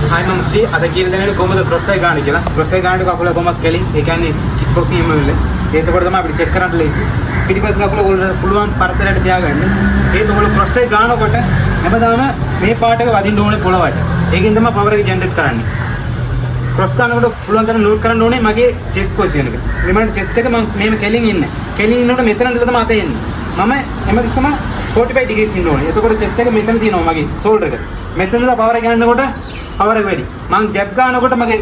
Hi ma'am, see, ada kira dengan komat cross side gaani kira. Cross side gaani ko apula komat kelly. Ekani kickboxing email. Ye to kodama apni check කරන්න ලේසි. පිටිපස්ස කකුල ඔයාලට පුළුවන් පරතරයට තියාගන්න. ඒ ඔයාලා cross side ගන්නකොට හැමදාම මේ පාට එක වදින්න ඕනේ පොළවට. ඒකෙන් තමයි power එක generate කරන්නේ. cross ගන්නකොට පුළුවන් තරම් load කරන්න ඕනේ මගේ chest position එක. රිමයින්ඩ් chest එක මම මේම කෙලින් ඉන්නේ. කෙලින් ඉන්නකොට මෙතන ඉඳලා තමයි අත එන්නේ. මම හැමතිස්සම 45 degrees ඉන්න ඕනේ. එතකොට chest එක මෙතන තියෙනවා මගේ shoulder එක. මෙතන ඉඳලා power එක ගන්නකොට power එක වැඩි. මම jab ගන්නකොට මගේ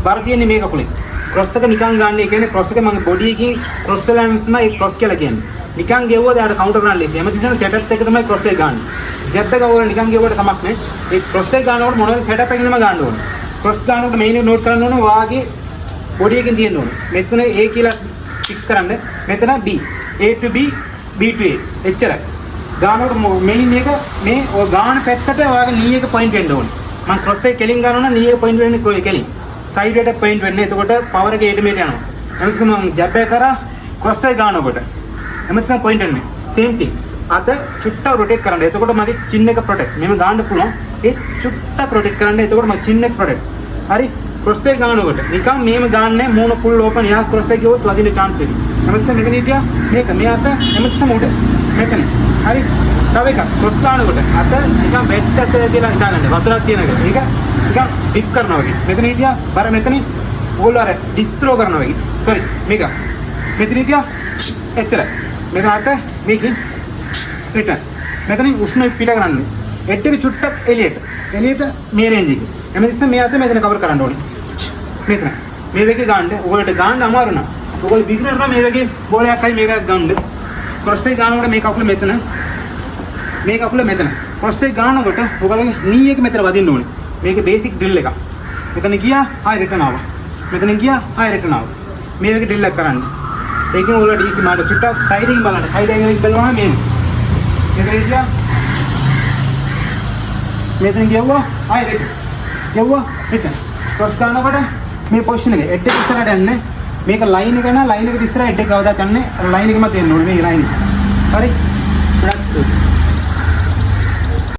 බර තියෙන්නේ මේ කකුලේ. cross එක නිකන් ගන්න. ඒ කියන්නේ cross එක මගේ body එකකින් cross වෙලා යන තමයි cross කියලා කියන්නේ. නිකන් ගෙවුවද යාට counter කරන්න ලේසි. හැමතිස්සම setup එක තමයි cross එක ගන්න. jab එක වල නිකන් ගෙවුවට කමක් නැහැ. ඒ cross එක ගන්නකොට මොනවද setup එකකින්ම ගන්න ඕනේ. cross ගන්නකොට main එක note කරන්න ඕනේ වාගේ body එකකින් තියෙන්න ඕනේ. මෙතන A කියලා fix කරන්න. මෙතන B. A to B, B to A. එච්චරයි. ගන්නකොට main එක මේ ඔය ගාන පැත්තට ඔයාගේ knee එක point වෙන්න ඕනේ. මම cross එක කෙලින් ගන්නවා නම් knee එක point වෙන්නේ කොයි කෙලින්. side එකට point වෙන්නේ. එතකොට power එක එට මෙට යනවා. එනිසා මම jab එක කරා cross එක ගන්නකොට එමත්සම point වෙන්නේ. same thing. අත චුට්ටක් rotate කරන්න. එතකොට මගේ chin එක protect. මෙහෙම ගන්න පුළුවන්. ඒ චුට්ටක් rotate කරන්න. එතකොට මගේ chin එක protect. හරි. cross එක ගන්නකොට නිකන් මෙහෙම ගන්නෑ මූණ full open. යා cross එක ගියොත් වදින්න chance වෙයි. එමත්සම මෙතන හිටියා මේක මේ අත එමත්සම උඩ. මෙතන. හරි. තව එකක් cross ගන්නකොට අත නිකන් bed එක කියලා හිතාගන්න. වතුරක් තියෙන එක. ඒක නිකන් dip කරනවා වගේ. මෙතන හිටියා බර මෙතනින් ඕගොල්ලෝ අර ඩිස්ට්‍රෝ කරනවා වගේ. sorry මේක. මෙතන හිටියා එච්චර. මේක අත මේකෙන් රිටර්න්. මෙතනින් උෂ්ණ පිට කරන්නේ. හෙඩ් එක චුට්ටක් එළියට. එළියට මේ රේන්ජ් එකේ. එමෙන්න මේ අත මෙතන කවර් කරන්න ඕනේ. මෙතන. මේ වගේ ගන්න. ඕගොල්ලන්ට ගන්න අමාරු නම්. ඕගොල්ලෝ බිග්නර් නම් මේ වගේ බෝලයක් හරි මේකක් ගන්න. cross එක ගන්නකොට මේ කකුල මෙතන. මේ කකුල මෙතන. cross එක ගන්නකොට ඔයගොල්ලෝගේ knee එක මෙතන වදින්න ඕනේ. මේක බේසික් ඩ්‍රිල් එකක්. මෙතන ගියා ආයෙ රිටර්න් ආවා. මෙතන ගියා ආයෙ රිටර්න් ආවා. මේ වගේ ඩ්‍රිල් එකක් කරන්න. ඒකෙන් ඔයාලට ඊසි මාට චුට්ටක් සයිඩ් එකෙන් බලන්න. සයිඩ් එකෙන් බලනවා මේ. මෙතන ගියා. මෙතන ගියවුවා ආයෙ රිටර්න්. ගියවුවා රිටර්න්. cross කරනකොට මේ පොසිෂන් එකේ හෙඩ් එක ඉස්සරහට යන්නේ. මේක ලයින් එක නා ලයින් එකට ඉස්සරහ හෙඩ් එක කවදාවත් යන්නේ ලයින් එකම තියෙන්න ඕනේ මේ ලයින් එක. හරි. ප්‍රැක්ටිස්